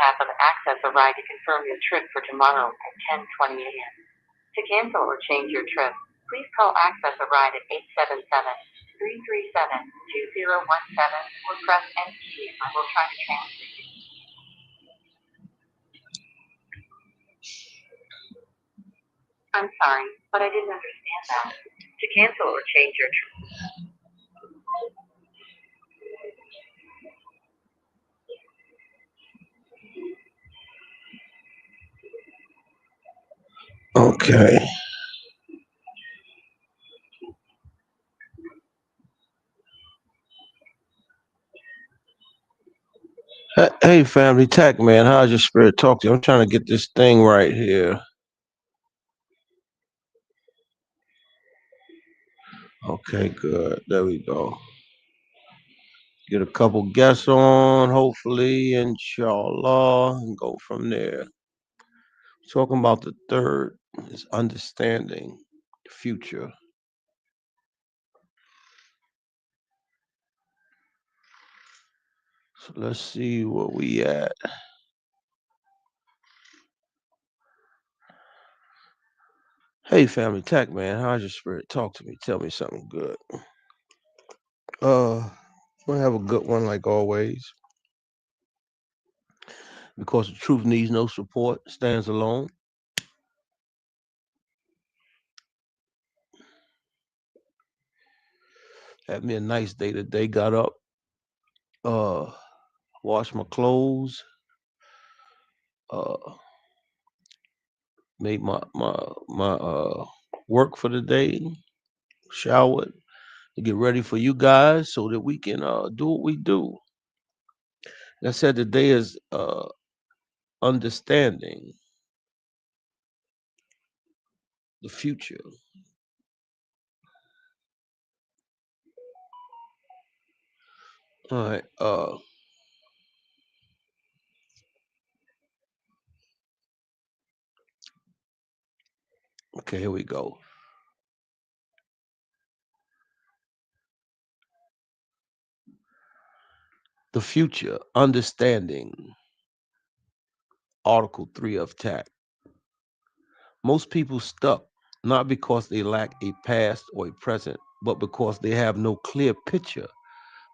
tap on Access a Ride to confirm your trip for tomorrow at 10:20 a.m. To cancel or change your trip, please call Access a Ride at 877-337-2017 or press any key and I will try to transfer you. I'm sorry, but I didn't understand that. To cancel or change your trip. Okay. Hey, family tech man, how's your spirit talk to you? I'm trying to get this thing right here. Okay, good. There we go. Get a couple guests on, hopefully, inshallah, and go from there. Talking about the third is understanding the future. So let's see where we at. Hey, family tech man, how's your spirit talk to me? Tell me something good. We'll have a good one like always. Because the truth needs no support, stands alone. Had me a nice day today. Got up, uh, washed my clothes, uh, made my work for the day, showered to get ready for you guys so that we can do what we do. Like I said, today is understanding the future. All right. Okay, here we go. The future, understanding Article 3 of TAC. Most people stuck not because they lack a past or a present, but because they have no clear picture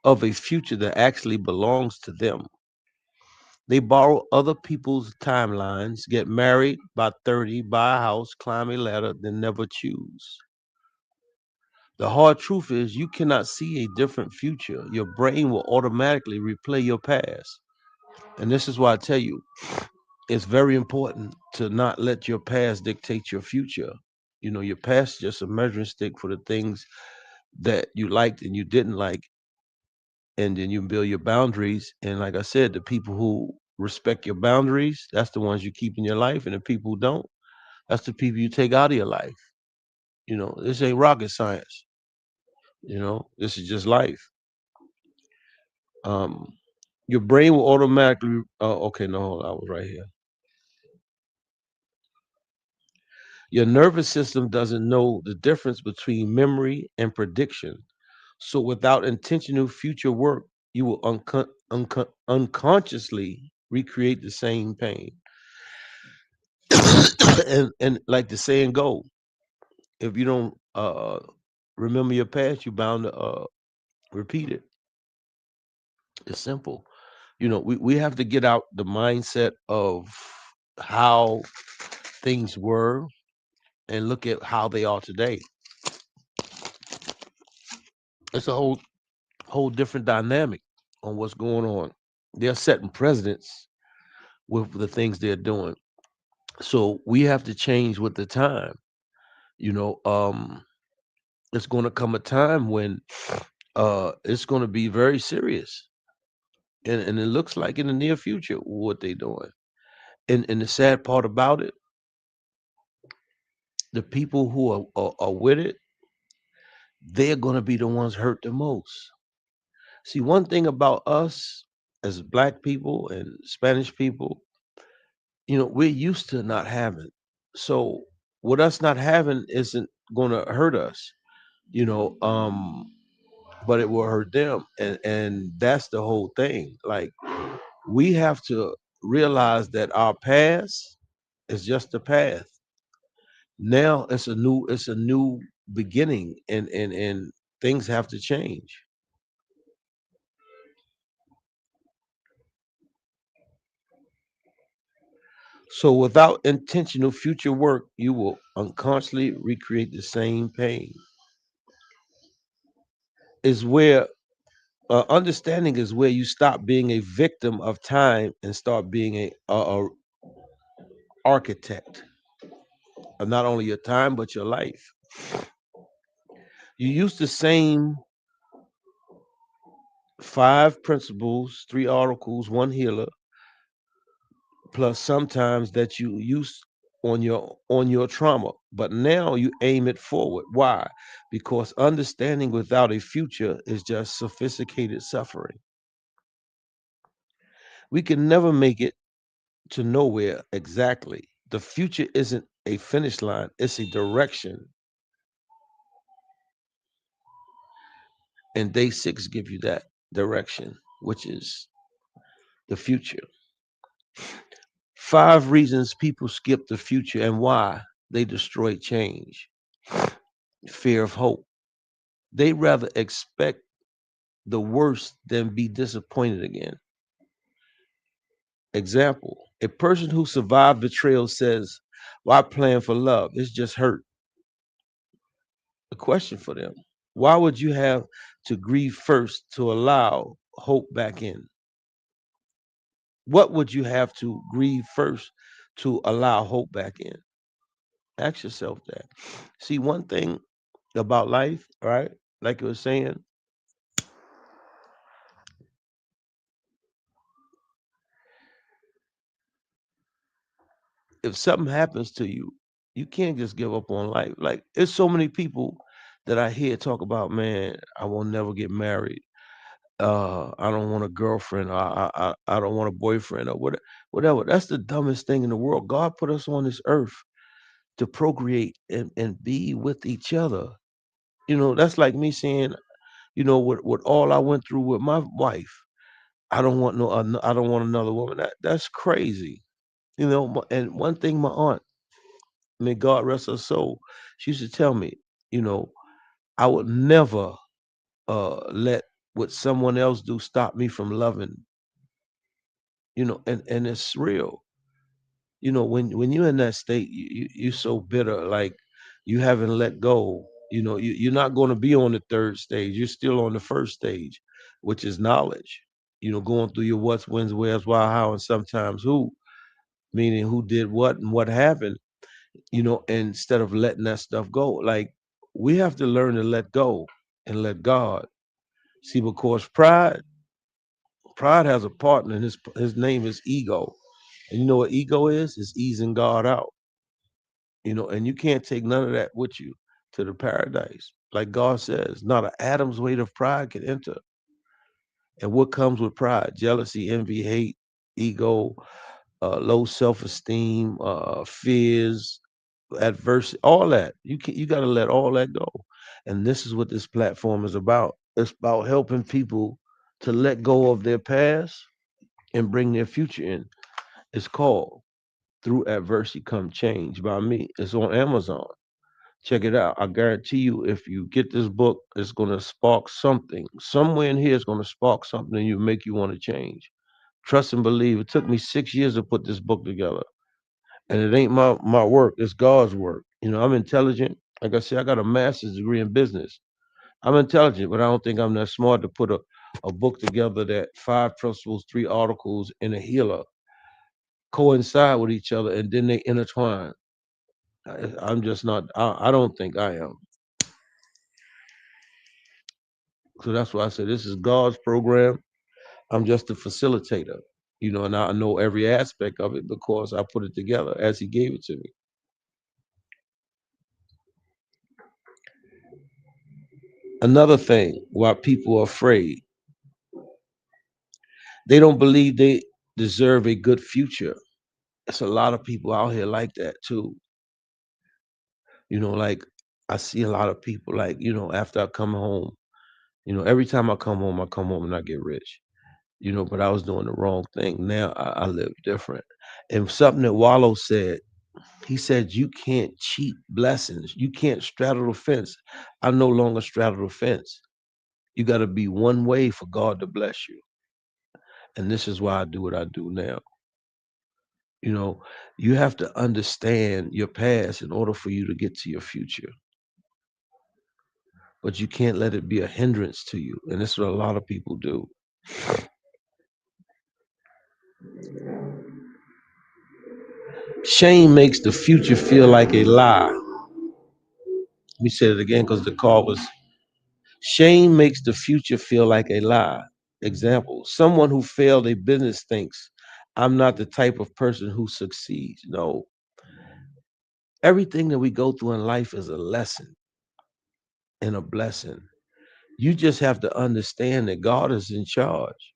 of a future that actually belongs to them. They borrow other people's timelines, get married by 30, buy a house, climb a ladder, then never choose. The hard truth is you cannot see a different future. Your brain will automatically replay your past. And this is why I tell you, it's very important to not let your past dictate your future. You know, your past is just a measuring stick for the things that you liked and you didn't like, and then you build your boundaries. And like I said, the people who respect your boundaries, that's the ones you keep in your life, and the people who don't, that's the people you take out of your life. You know, this ain't rocket science. You know, this is just life. Um, your brain will automatically. Oh, okay, no, hold on, I was right here. Your nervous system doesn't know the difference between memory and prediction. So, without intentional future work, you will unconsciously recreate the same pain. And like the saying go, if you don't remember your past, you're bound to repeat it. It's simple. You know, we have to get out the mindset of how things were and look at how they are today. It's a whole different dynamic on what's going on. They're setting precedents with the things they're doing. So we have to change with the time. You know, it's going to come a time when it's going to be very serious, and it looks like in the near future what they're doing. And the sad part about it, the people who are with it, they're going to be the ones hurt the most. See, one thing about us as black people and Spanish people, you know, we're used to not having. So what us not having isn't going to hurt us, you know, but it will hurt them. And that's the whole thing. Like we have to realize that our past is just the past. Now it's a new beginning, and things have to change. So without intentional future work, you will unconsciously recreate the same pain. Is where understanding is where you stop being a victim of time and start being a architect of not only your time but your life. You use the same five principles, three articles, one healer, plus sometimes that you use on your trauma. But now you aim it forward. Why? Because understanding without a future is just sophisticated suffering. We can never make it to nowhere exactly. The future isn't a finish line, it's a direction. And day six give you that direction, which is the future. Five reasons people skip the future and why they destroy change. Fear of hope. They rather expect the worst than be disappointed again. Example: a person who survived betrayal says, why plan for love? It's just hurt. A question for them: why would you have to grieve first to allow hope back in? What would you have to grieve first to allow hope back in? Ask yourself that. See, one thing about life, right? Like you were saying, if something happens to you, you can't just give up on life. Like, there's so many people that I hear talk about, man, I will never get married. I don't want a girlfriend. I don't want a boyfriend or whatever. That's the dumbest thing in the world. God put us on this earth to procreate and be with each other. That's like me saying, with all I went through with my wife, I don't want another woman. That's crazy. And one thing my aunt, may God rest her soul, she used to tell me, you know, I would never let what someone else do stop me from loving, and it's real. When you're in that state, you're so bitter, like you haven't let go. You're not going to be on the third stage. You're still on the first stage, which is knowledge. Going through your what's, when's, where's, why, how, and sometimes who, meaning who did what and what happened. Instead of letting that stuff go, like we have to learn to let go and let God. See, because pride has a partner, and his name is ego. And you know what ego is? It's easing God out. And you can't take none of that with you to the paradise. Like God says, not an atom's weight of pride can enter. And what comes with pride? Jealousy, envy, hate, ego, low self-esteem, fears, adversity, all that. You got to let all that go. And this is what this platform is about. It's about helping people to let go of their past and bring their future in. It's called Through Adversity Come Change by me. It's on Amazon. Check it out. I guarantee you, if you get this book, it's going to spark something. Somewhere in here is going to spark something in you, make you want to change. Trust and believe. It took me 6 years to put this book together. And it ain't my work, it's God's work. I'm intelligent. Like I said, I got a master's degree in business. I'm intelligent, but I don't think I'm that smart to put a book together that five principles, three articles, and a healer coincide with each other and then they intertwine. I'm just not, I don't think I am. So that's why I said this is God's program. I'm just a facilitator, and I know every aspect of it because I put it together as He gave it to me. Another thing why people are afraid, they don't believe they deserve a good future. It's a lot of people out here like that too. Like I see a lot of people like, after I come home, every time I come home and I get rich. but I was doing the wrong thing. Now I live different. And something that Wallow said, he said, you can't cheat blessings. You can't straddle the fence. I no longer straddle the fence. You got to be one way for God to bless you. And this is why I do what I do now. You know, you have to understand your past in order for you to get to your future, but you can't let it be a hindrance to you. And this is what a lot of people do. Shame makes the future feel like a lie. Let me say it again because the call was shame makes the future feel like a lie. Example, someone who failed a business thinks, I'm not the type of person who succeeds. No, everything that we go through in life is a lesson and a blessing. You just have to understand that God is in charge.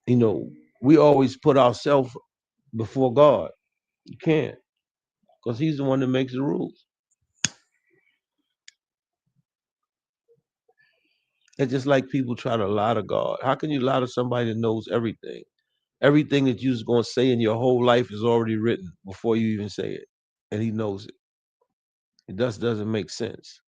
You know, we always put ourselves before God. You can't, because He's the one that makes the rules. It's just like people try to lie to God. How can you lie to somebody that knows everything? Everything that you're going to say in your whole life is already written before you even say it, and He knows it. It just doesn't make sense.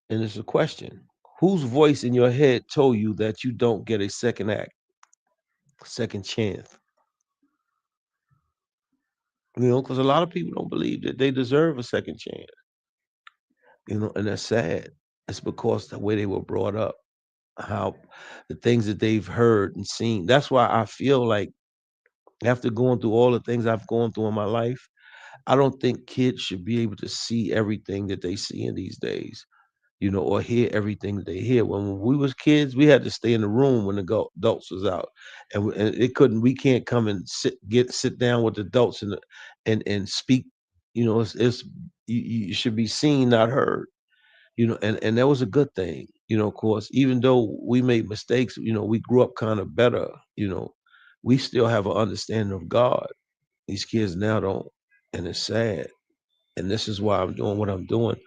And it's a question: whose voice in your head told you that you don't get a second act, second chance? Because a lot of people don't believe that they deserve a second chance. And that's sad. It's because the way they were brought up, how the things that they've heard and seen. That's why I feel like after going through all the things I've gone through in my life, I don't think kids should be able to see everything that they see in these days, or hear everything that they hear. When we was kids, we had to stay in the room when the adults was out, and it couldn't. We can't come and sit down with the adults and speak. It's you should be seen, not heard. And that was a good thing. Of course, even though we made mistakes, we grew up kind of better. You know, we still have an understanding of God. These kids now don't, and it's sad. And this is why I'm doing what I'm doing,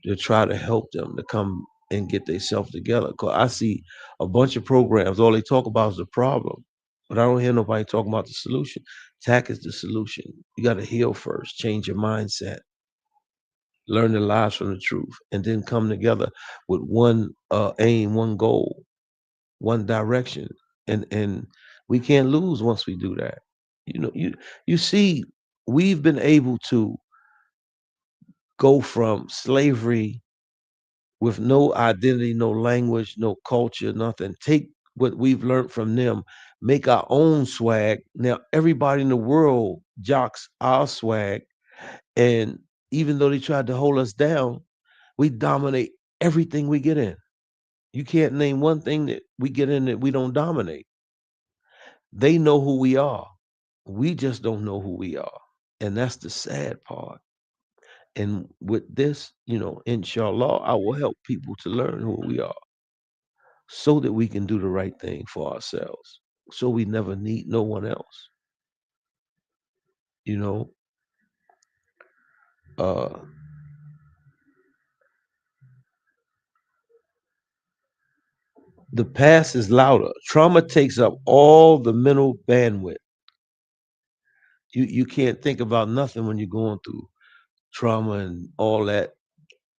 to try to help them to come and get themselves together. Cause I see a bunch of programs, all they talk about is the problem, but I don't hear nobody talking about the solution. TAC is the solution. You got to heal first, change your mindset, learn the lies from the truth, and then come together with one aim, one goal, one direction. And we can't lose once we do that. You see, we've been able to go from slavery with no identity, no language, no culture, nothing. Take what we've learned from them, make our own swag. Now everybody in the world jocks our swag, and even though they tried to hold us down, we dominate everything we get in. You can't name one thing that we get in that we don't dominate. They know who we are. We just don't know who we are. And that's the sad part. And with this, inshallah, I will help people to learn who we are so that we can do the right thing for ourselves. So we never need no one else. You know, uh, the past is louder. Trauma takes up all the mental bandwidth. You can't think about nothing when you're going through trauma and all that.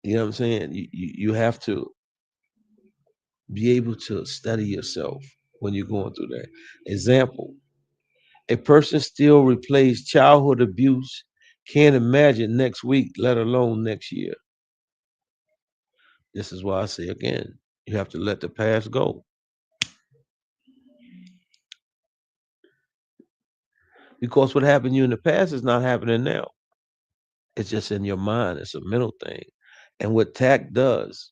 You know what I'm saying? You have to be able to study yourself when you're going through that. Example, a person still replays childhood abuse, can't imagine next week, let alone next year. This is why I say again, you have to let the past go. Because what happened to you in the past is not happening now. It's just in your mind. It's a mental thing. And what TAC does,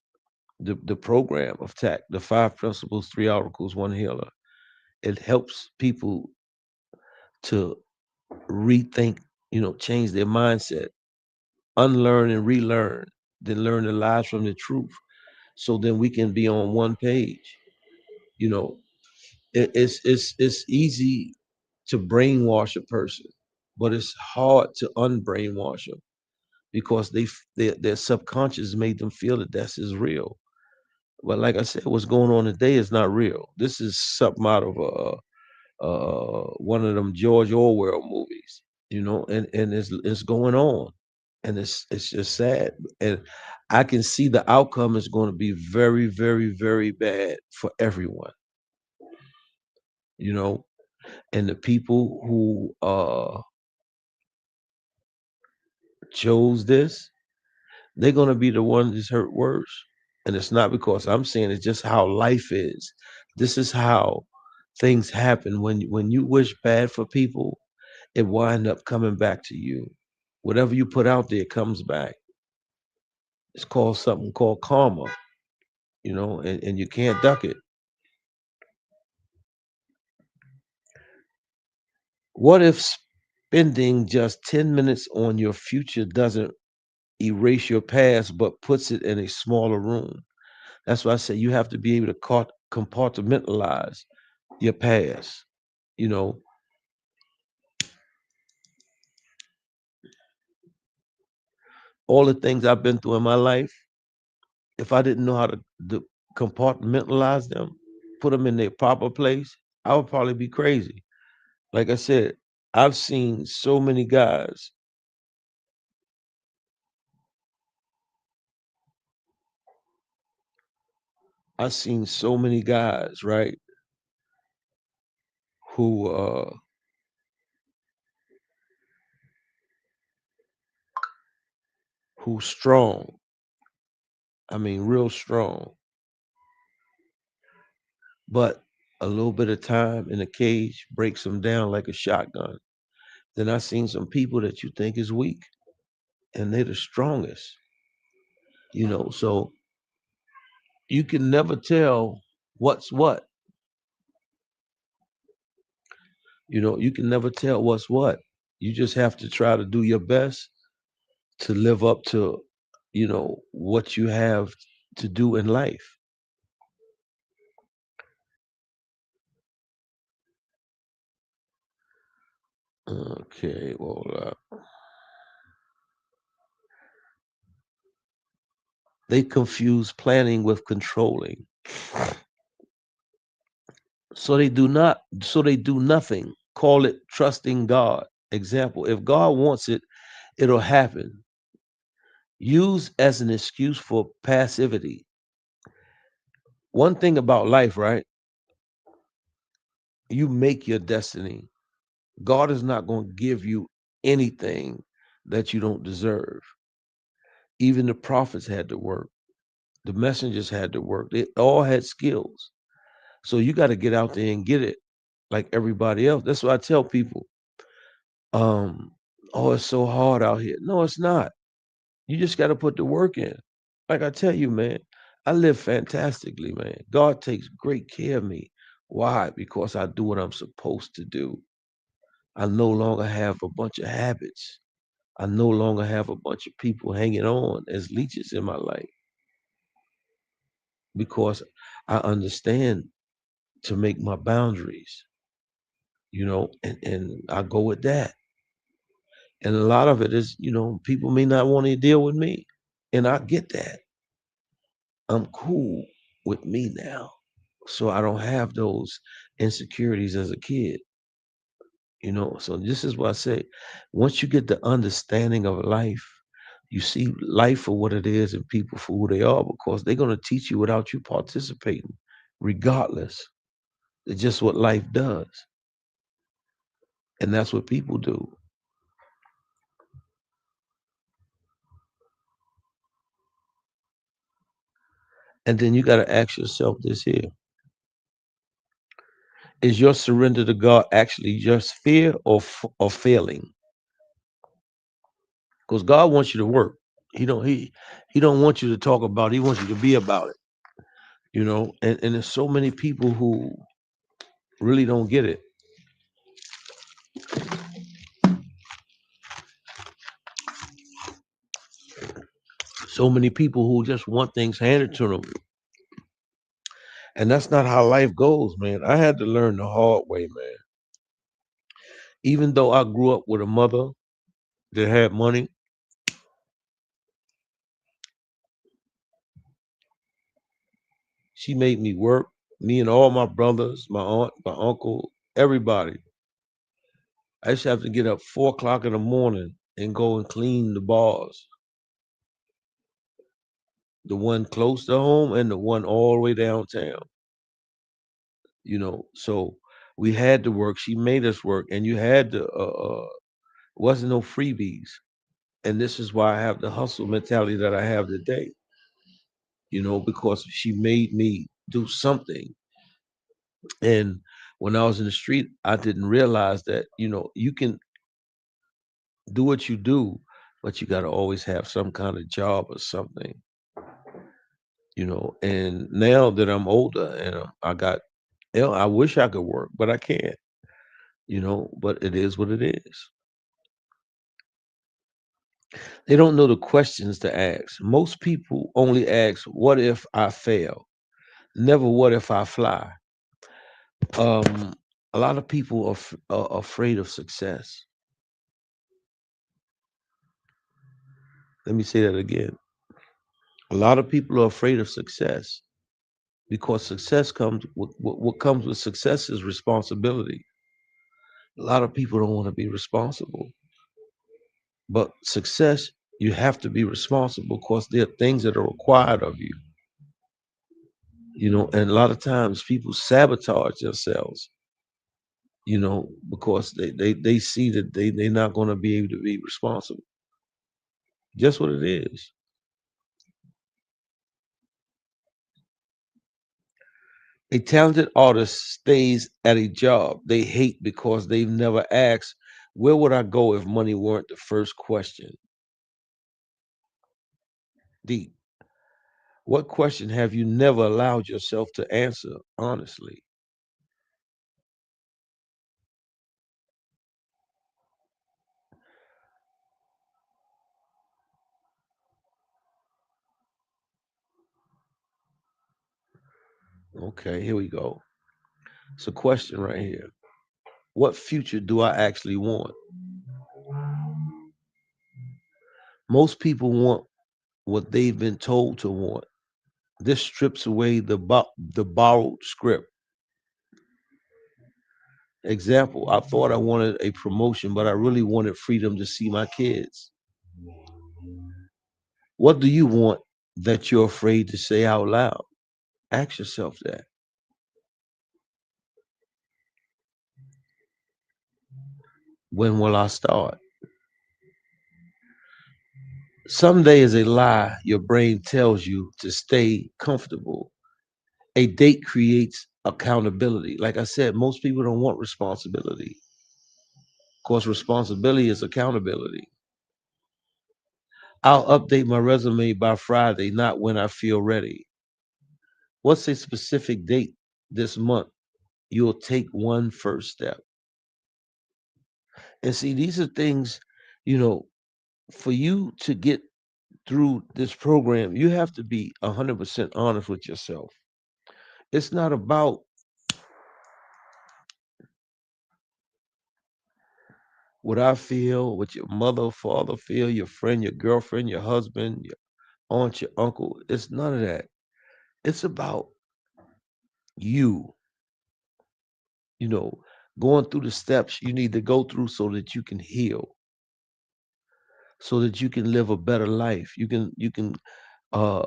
the program of TAC, the five principles, three articles, one healer, it helps people to rethink, change their mindset, unlearn and relearn, then learn the lies from the truth. So then we can be on one page. You know, it's easy to brainwash a person, but it's hard to unbrainwash them. because their subconscious made them feel that that's is real. But like I said, what's going on today is not real. This is something out of one of them George Orwell movies, and it's going on, and it's just sad, and I can see the outcome is going to be very, very, very bad for everyone, you know, and the people who chose this, they're going to be the ones that's hurt worse, and it's not because I'm saying it's just how life is. This is how things happen when you wish bad for people, it wind up coming back to you. Whatever you put out there comes back. It's called something called karma, and you can't duck it. What if spending just 10 minutes on your future doesn't erase your past but puts it in a smaller room? That's why I say you have to be able to compartmentalize your past. You know, all the things I've been through in my life, if I didn't know how to compartmentalize them, put them in their proper place, I would probably be crazy. Like I said, I've seen so many guys. I've seen so many guys, right, who who strong. I mean, real strong, but a little bit of time in a cage breaks them down like a shotgun. Then I seen some people that you think is weak, and they're the strongest. So you can never tell what's what. You can never tell what's what. You just have to try to do your best to live up to, what you have to do in life. Okay, well, they confuse planning with controlling. So they do nothing. Call it trusting God. Example, if God wants it, it'll happen. Use as an excuse for passivity. One thing about life, right? You make your destiny. God is not going to give you anything that you don't deserve. Even the prophets had to work. The messengers had to work. They all had skills. So you got to get out there and get it like everybody else. That's why I tell people, um, oh, it's so hard out here. No, it's not. You just got to put the work in. Like I tell you, man, I live fantastically, man. God takes great care of me. Why? Because I do what I'm supposed to do. I no longer have a bunch of habits. I no longer have a bunch of people hanging on as leeches in my life because I understand to make my boundaries, and I go with that. And a lot of it is, people may not want to deal with me. And I get that. I'm cool with me now. So I don't have those insecurities as a kid, So this is what I say. Once you get the understanding of life, you see life for what it is and people for who they are because they're going to teach you without you participating, regardless. It's just what life does. And that's what people do. And then you got to ask yourself this here. Is your surrender to God actually just fear or failing? Because God wants you to work. He don't want you to talk about it. He wants you to be about it. And there's so many people who really don't get it. So many people who just want things handed to them. And that's not how life goes, man. I had to learn the hard way, man. Even though I grew up with a mother that had money, She made me work, me and all my brothers, my aunt, my uncle, everybody. I used to have to get up 4 o'clock in the morning and go and clean the bars, the one close to home and the one all the way downtown. So we had to work. She made us work, and you had to. Wasn't no freebies, and this is why I have the hustle mentality that I have today. Because she made me do something. And when I was in the street, I didn't realize that you can do what you do, but you got to always have some kind of job or something. And now that I'm older and I got, I wish I could work, but I can't. But it is what it is. They don't know the questions to ask. Most people only ask, "What if I fail?" Never, "What if I fly?" Um, a lot of people are afraid of success. Let me say that again. A lot of people are afraid of success because success comes with what comes with success is responsibility. A lot of people don't want to be responsible, but success, you have to be responsible because there are things that are required of you. And a lot of times people sabotage themselves, because they see that they're not going to be able to be responsible. Just what it is. A talented artist stays at a job they hate because they've never asked, "Where would I go if money weren't the first question?" Deep. What question have you never allowed yourself to answer honestly? Okay, here we go. It's a question right here. What future do I actually want? Most people want what they've been told to want. This strips away the borrowed script. Example, I thought I wanted a promotion, but I really wanted freedom to see my kids. What do you want that you're afraid to say out loud? Ask yourself that. When will I start? Someday is a lie your brain tells you to stay comfortable. A date creates accountability. Like I said, most people don't want responsibility. Of course, responsibility is accountability. I'll update my resume by Friday, not when I feel ready. What's a specific date this month? You'll take one first step. And see, these are things, you know, for you to get through this program, you have to be 100% honest with yourself. It's not about what I feel, what your mother, father feel, your friend, your girlfriend, your husband, your aunt, your uncle. It's none of that. It's about you, you know, going through the steps you need to go through so that you can heal, so that you can live a better life. You can uh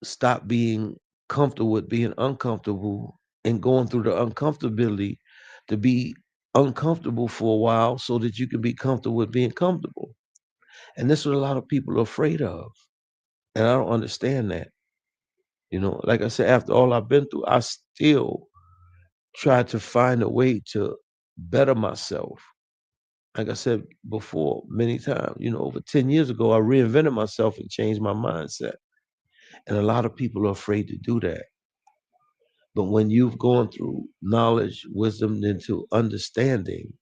stop being comfortable with being uncomfortable and going through the uncomfortability to be uncomfortable for a while so that you can be comfortable with being comfortable. And this is what a lot of people are afraid of. And I don't understand that. Like I said, after all I've been through, I still try to find a way to better myself. Like I said before, many times, over 10 years ago, I reinvented myself and changed my mindset. And a lot of people are afraid to do that. But when you've gone through knowledge, wisdom, into understanding,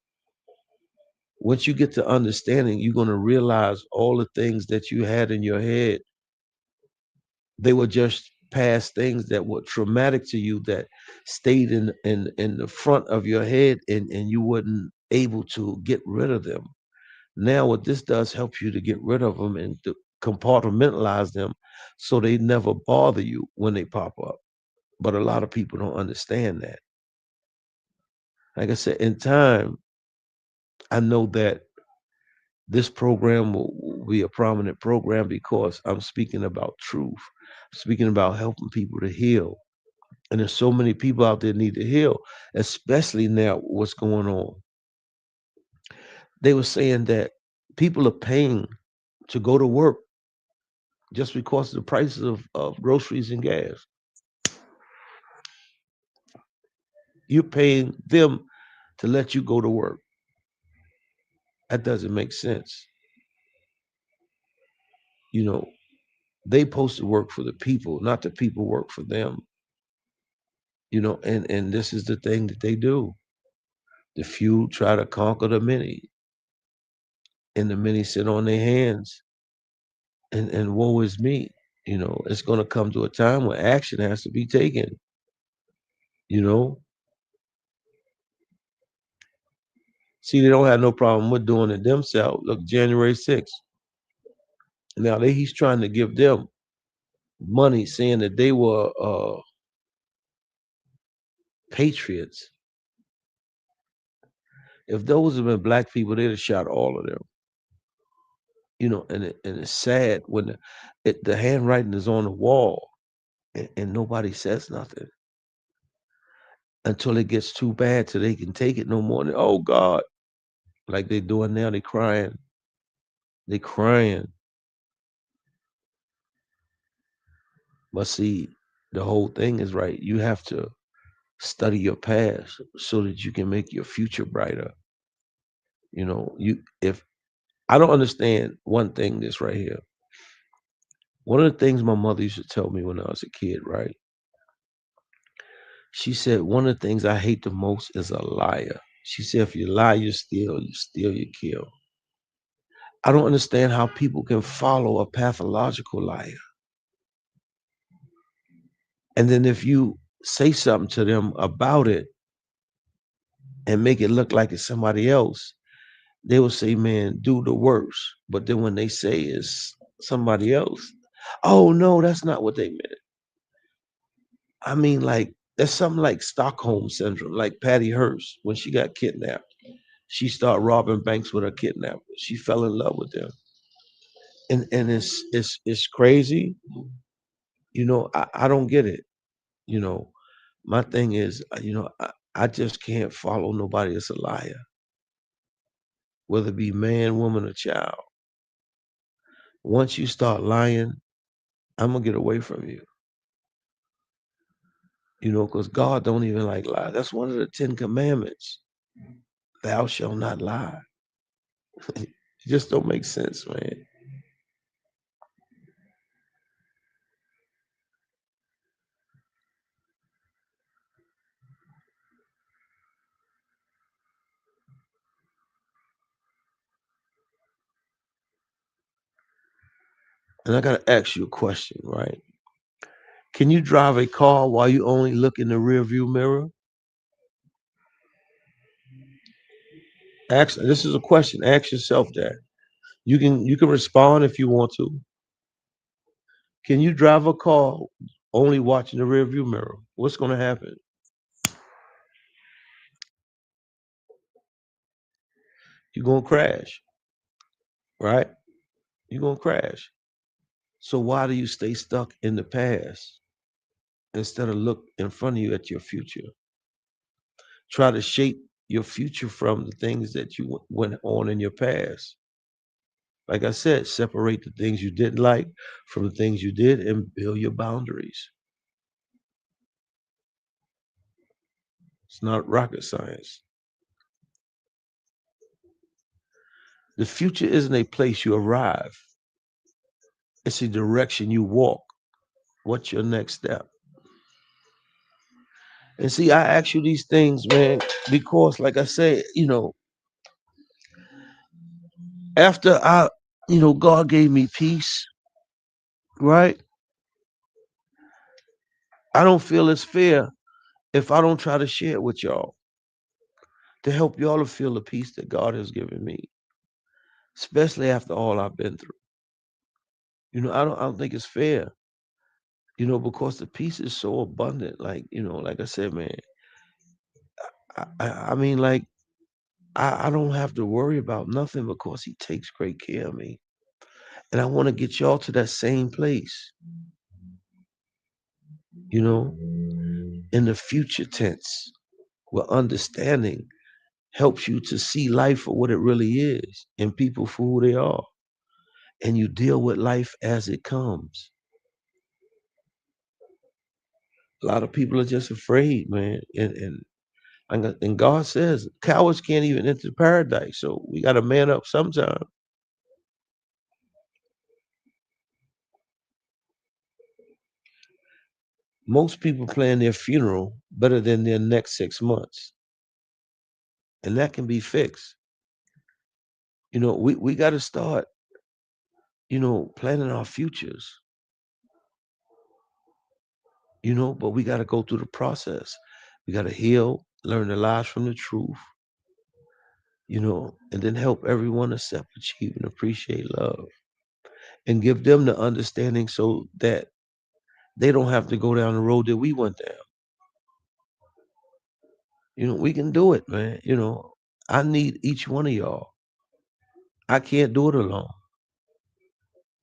once you get to understanding, you're going to realize all the things that you had in your head, they were just past things that were traumatic to you that stayed in the front of your head, and you wasn't able to get rid of them. Now, what this does help you to get rid of them and to compartmentalize them so they never bother you when they pop up. But a lot of people don't understand that. Like I said, in time, I know that this program will be a prominent program because I'm speaking about truth. I'm speaking about helping people to heal. And there's so many people out there need to heal, especially now what's going on. They were saying that people are paying to go to work just because of the prices of groceries and gas. You're paying them to let you go to work. That doesn't make sense. You know, they supposed to work for the people, not the people work for them. And this is the thing that they do. The few try to conquer the many, and the many sit on their hands, and woe is me. It's going to come to a time where action has to be taken. You know, see, they don't have no problem with doing it themselves. Look, January 6th. Now he's trying to give them money, saying that they were patriots. If those have been black people, they'd have shot all of them. And it's sad when the handwriting is on the wall, and nobody says nothing until it gets too bad, so they can take it no more. And, oh God, like they're doing now, they crying. They crying. But see, the whole thing is right. You have to study your past so that you can make your future brighter. You if I don't understand one thing this right here. One of the things my mother used to tell me when I was a kid, right? She said one of the things I hate the most is a liar. She said if you lie, you steal, you kill. I don't understand how people can follow a pathological liar. And then if you say something to them about it and make it look like it's somebody else, they will say, man, do the worst. But then when they say it's somebody else, oh no, that's not what they meant. I mean, like, there's something like Stockholm syndrome, like Patty Hearst when she got kidnapped. She started robbing banks with her kidnapper. She fell in love with them. And it's crazy. I don't get it. You know, my thing is, I just can't follow nobody that's a liar, whether it be man, woman, or child. Once you start lying, I'm gonna get away from you. Because God don't even like lie. That's one of the 10 Commandments. Thou shalt not lie. It just don't make sense, man. And I gotta ask you a question, right? Can you drive a car while you only look in the rear view mirror? This is a question. Ask yourself that. You can respond if you want to. Can you drive a car only watching the rear view mirror? What's gonna happen? You're gonna crash, right? You're gonna crash. So why do you stay stuck in the past instead of look in front of you at your future? Try to shape your future from the things that you went on in your past. Like I said, separate the things you didn't like from the things you did and build your boundaries. It's not rocket science. The future isn't a place you arrive, it's a direction you walk. What's your next step? And see, I ask you these things, man, because, like I said, after God gave me peace, right? I don't feel it's fair if I don't try to share it with y'all to help y'all to feel the peace that God has given me, especially after all I've been through. I don't think it's fair. because the peace is so abundant. Like, like I said, man, I mean, like, I don't have to worry about nothing because he takes great care of me. And I want to get y'all to that same place, you know, in the future tense, where understanding helps you to see life for what it really is and people for who they are. And you deal with life as it comes. A lot of people are just afraid, man. And God says cowards can't even enter paradise. So we got to man up sometime. Most people plan their funeral better than their next 6 months. And that can be fixed. We got to start, planning our futures, but we got to go through the process. We got to heal, learn the lies from the truth, and then help everyone accept, achieve, and appreciate love and give them the understanding so that they don't have to go down the road that we went down. We can do it, man. I need each one of y'all. I can't do it alone,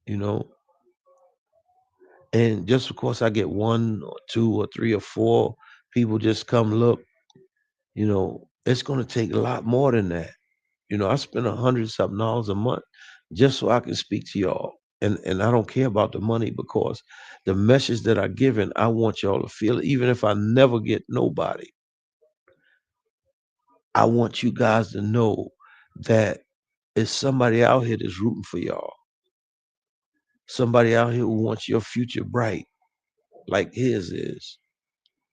you know. And just because I get one or two or three or four people just come look, it's going to take a lot more than that. I spend $100 something a month just so I can speak to y'all. And I don't care about the money because the message that I given, I want y'all to feel it. Even if I never get nobody, I want you guys to know that it's somebody out here that's rooting for y'all. Somebody out here who wants your future bright, like his is.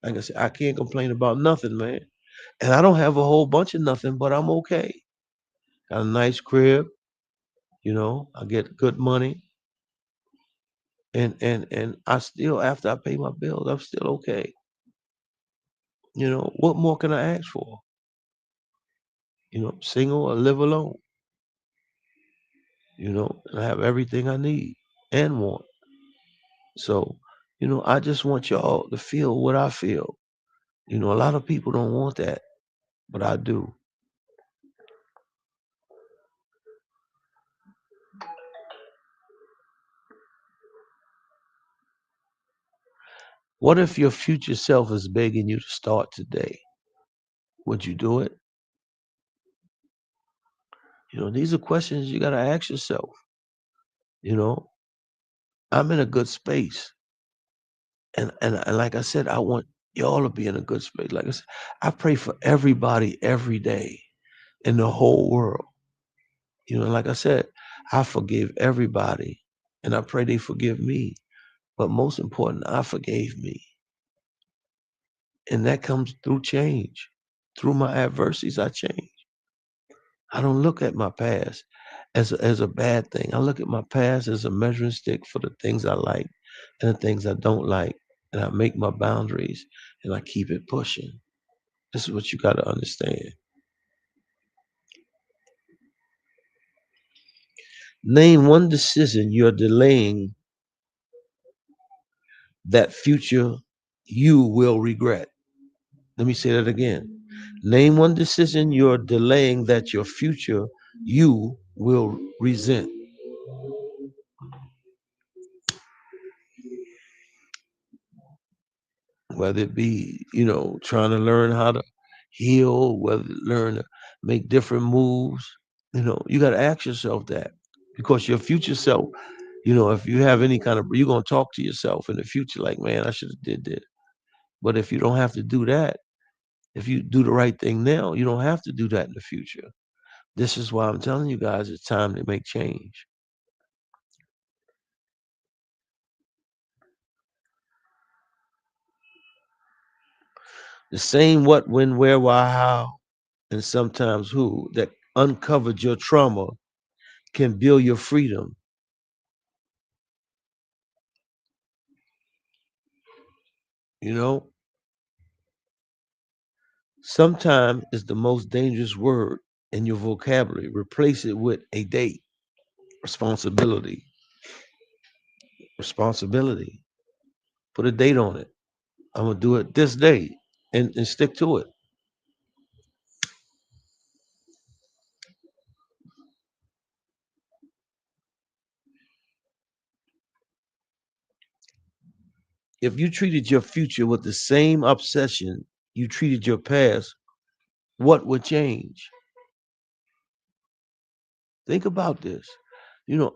Like I said, I can't complain about nothing, man. And I don't have a whole bunch of nothing, but I'm okay. Got a nice crib, I get good money. And I still, after I pay my bills, I'm still okay. What more can I ask for? Single or live alone, and I have everything I need and want. So, I just want y'all to feel what I feel. A lot of people don't want that, but I do. What if your future self is begging you to start today? Would you do it? These are questions you got to ask yourself. You know, I'm in a good space. And like I said, I want y'all to be in a good space. Like I said, I pray for everybody every day in the whole world. Like I said, I forgive everybody and I pray they forgive me. But most important, I forgave me. And that comes through change. Through my adversities, I change. I don't look at my past as a bad thing. I look at my past as a measuring stick for the things I like and the things I don't like. And I make my boundaries and I keep it pushing. This is what you got to understand. Name one decision you're delaying that future you will regret. Let me say that again. Name one decision you're delaying that your future you will resent. Whether it be, trying to learn how to heal, whether learn to make different moves, you got to ask yourself that because your future self, if you have any kind of, you're going to talk to yourself in the future like, man, I should have did this. But if you don't have to do that, if you do the right thing now, you don't have to do that in the future. This is why I'm telling you guys it's time to make change. The same what, when, where, why, how, and sometimes who that uncovered your trauma can build your freedom. You know, sometime is the most dangerous word in your vocabulary. Replace it with a date. Responsibility. Responsibility. Put a date on it. I'm gonna do it this day and stick to it. If you treated your future with the same obsession you treated your past, what would change? Think about this.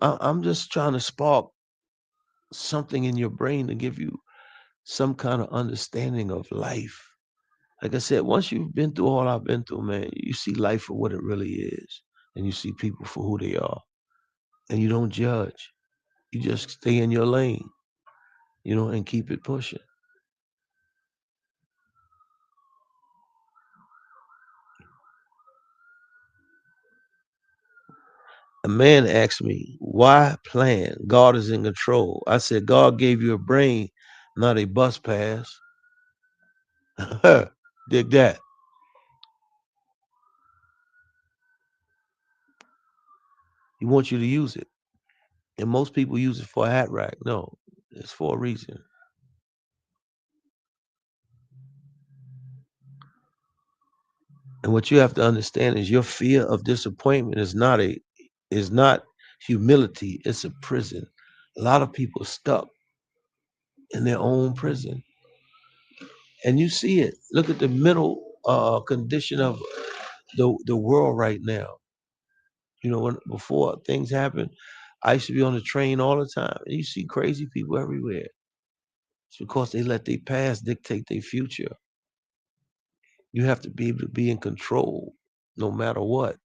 I'm just trying to spark something in your brain to give you some kind of understanding of life. Like I said, once you've been through all I've been through, man, you see life for what it really is, and you see people for who they are, and you don't judge. You just stay in your lane, and keep it pushing. A man asked me, why plan? God is in control. I said, God gave you a brain, not a bus pass. Dig that. He wants you to use it. And most people use it for a hat rack. No, it's for a reason. And what you have to understand is your fear of disappointment is not humility, it's a prison. A lot of people stuck in their own prison. And you see it. Look at the middle condition of the world right now. When before things happen, I used to be on the train all the time. And you see crazy people everywhere. It's because they let their past dictate their future. You have to be able to be in control no matter what.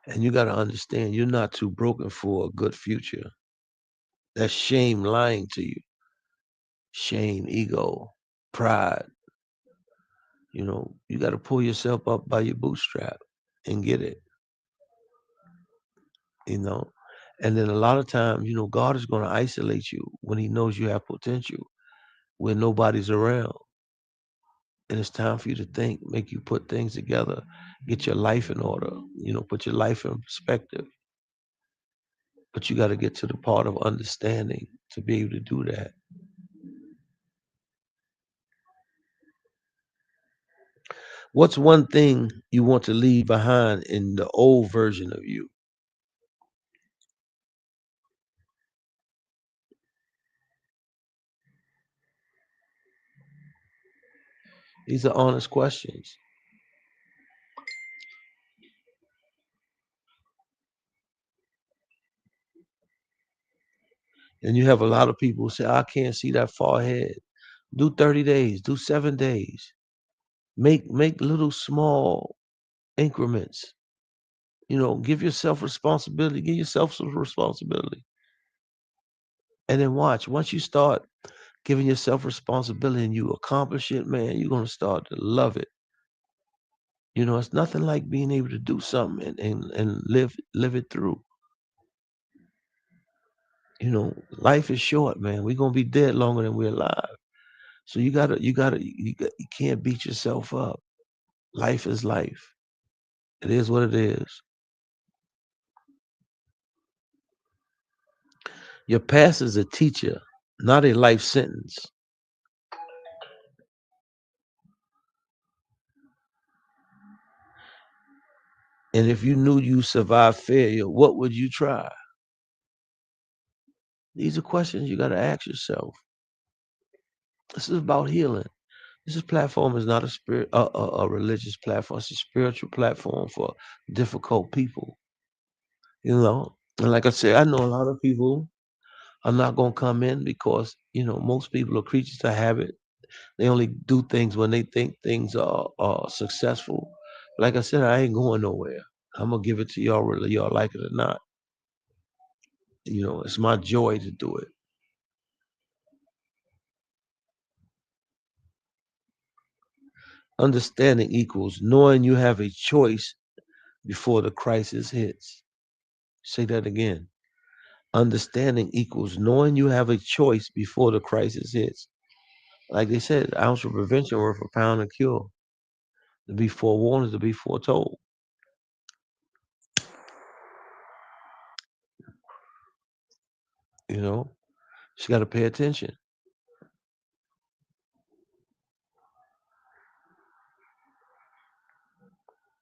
And you got to understand you're not too broken for a good future. That's shame lying to you. Shame, ego, pride. You got to pull yourself up by your bootstrap and get it, you know. And then a lot of times, God is going to isolate you when he knows you have potential, when nobody's around. And it's time for you to think, make you put things together, get your life in order, put your life in perspective. But you got to get to the part of understanding to be able to do that. What's one thing you want to leave behind in the old version of you? These are honest questions. And you have a lot of people who say, I can't see that far ahead. Do 30 days, do 7 days. Make little small increments. Give yourself responsibility, give yourself some responsibility. And then watch. Once you start giving yourself responsibility and you accomplish it, man, you're gonna start to love it. It's nothing like being able to do something and live it through. Life is short, man. We're gonna be dead longer than we're alive. So you can't beat yourself up. Life is life. It is what it is. Your past is a teacher, not a life sentence. And if you knew you survived failure, what would you try? These are questions you got to ask yourself. This is about healing. Platform is not a religious platform. It's a spiritual platform for difficult people. And like I said, I know a lot of people are not gonna come in because most people are creatures of habit. They only do things when they think things are successful. Like I said, I ain't going nowhere. I'm gonna give it to y'all whether y'all like it or not. It's my joy to do it. Understanding equals knowing you have a choice before the crisis hits. Say that again. Understanding equals knowing you have a choice before the crisis hits. Like they said, an ounce of prevention worth a pound of cure. To be forewarned is to be foretold. You know, she got to pay attention.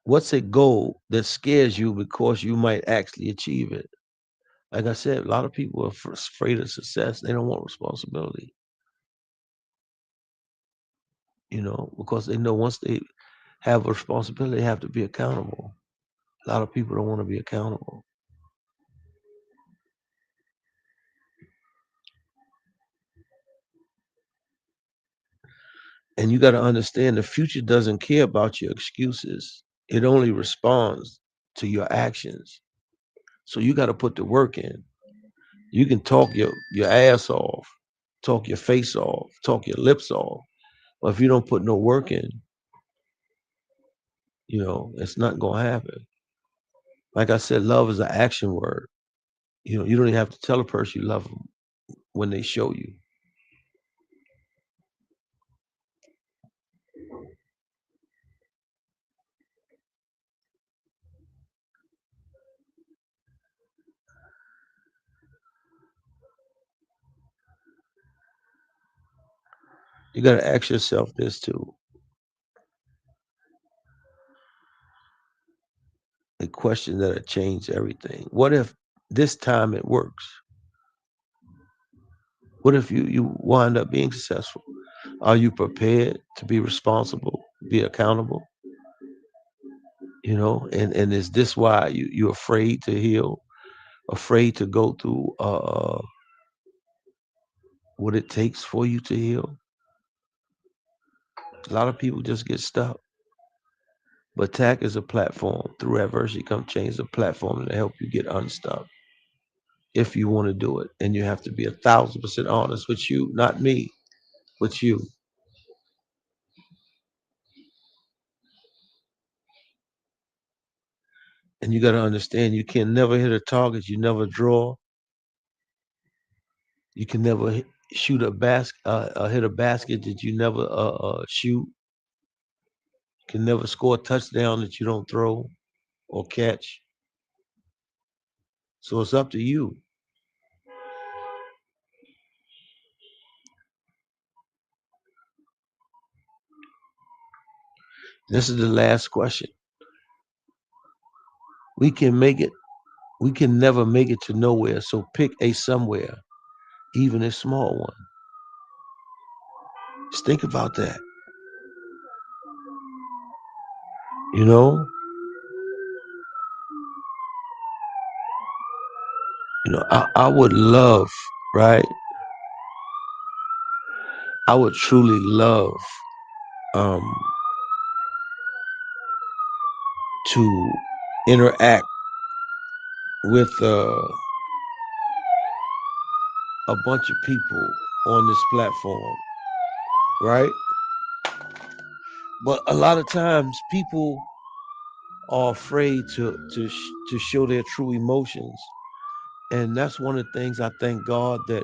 What's a goal that scares you because you might actually achieve it? Like I said, a lot of people are afraid of success. They don't want responsibility, because they know once they have a responsibility, they have to be accountable. A lot of people don't want to be accountable. And you got to understand the future doesn't care about your excuses, it only responds to your actions. So you got to put the work in. You can talk your ass off, talk your face off, talk your lips off. But if you don't put no work in, it's not going to happen. Like I said, love is an action word. You don't even have to tell a person you love them when they show you. You got to ask yourself this too, a question that'll change everything. What if this time it works? What if you wind up being successful? Are you prepared to be responsible, be accountable? And is this why you're afraid to heal, afraid to go through what it takes for you to heal? A lot of people just get stuck. But TAC is a platform. Through adversity come change, a platform to help you get unstuck if you want to do it. And you have to be 1,000% honest with you, not me, with you. And you got to understand you can never hit a target you never draw. You can never shoot a hit a basket that you never shoot. You can never score a touchdown that you don't throw or catch. So it's up to you. This is the last question. We can make it. We can never make it to nowhere. So pick a somewhere, even a small one. Just think about that. You know, I would love, right? I would truly love um, to interact with a bunch of people on this platform, right? But a lot of times people are afraid to show their true emotions, and that's one of the things I thank God that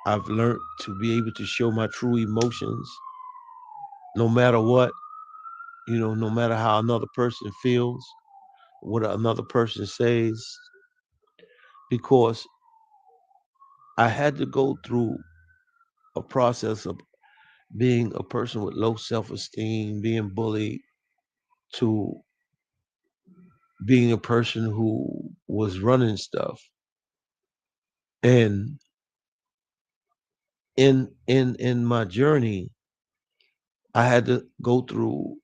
I've learned to be able to show my true emotions, no matter what, no matter how another person feels, what another person says, because I had to go through a process of being a person with low self-esteem, being bullied, to being a person who was running stuff. And in my journey, I had to go through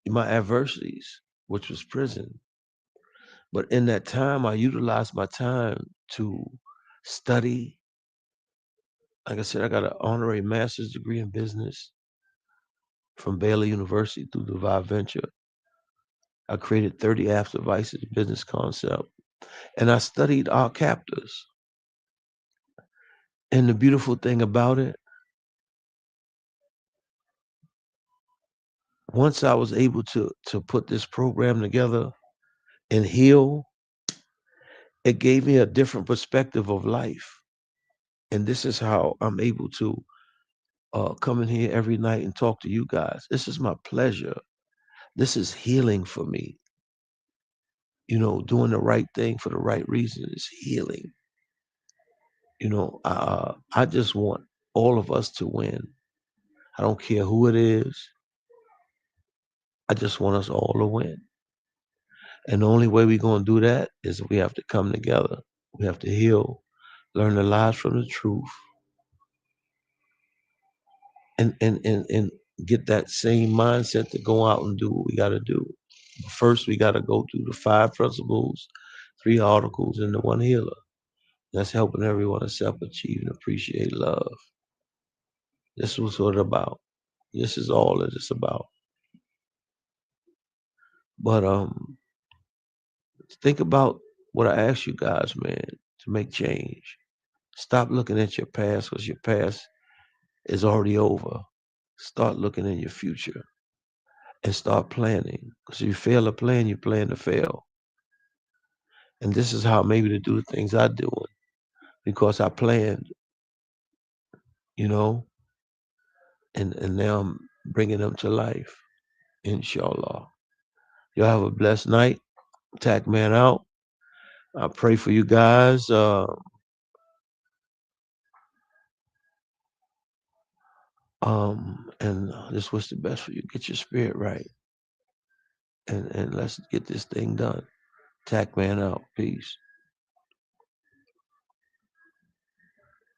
my adversities, which was prison. But in that time, I utilized my time to study. Like I said, I got an honorary master's degree in business from Baylor University through Divide Venture. I created 30 Apps Devices business concept, and I studied our captors. And the beautiful thing about it, once I was able to put this program together and heal, it gave me a different perspective of life. And this is how I'm able to coming here every night and talk to you guys. This is my pleasure. This is healing for me. Doing the right thing for the right reason is healing. I just want all of us to win. I don't care who it is. I just want us all to win. And the only way we're going to do that is we have to come together. We have to heal, learn the lies from the truth, and get that same mindset to go out and do what we got to do. First, we got to go through the 5 principles, 3 articles, and the 1 healer. That's helping everyone accept, achieve, and appreciate love. This was what it's about. This is all that it's about. But think about what I asked you guys, man, to make change. Stop looking at your past because your past is already over. Start looking in your future and start planning. Because if you fail to plan, you plan to fail. And this is how maybe to do the things I do because I planned, you know, and now I'm bringing them to life, inshallah. Y'all have a blessed night. Tac Man out. I pray for you guys. And just wish the best for you. Get your spirit right, and let's get this thing done. Tac Man out. Peace.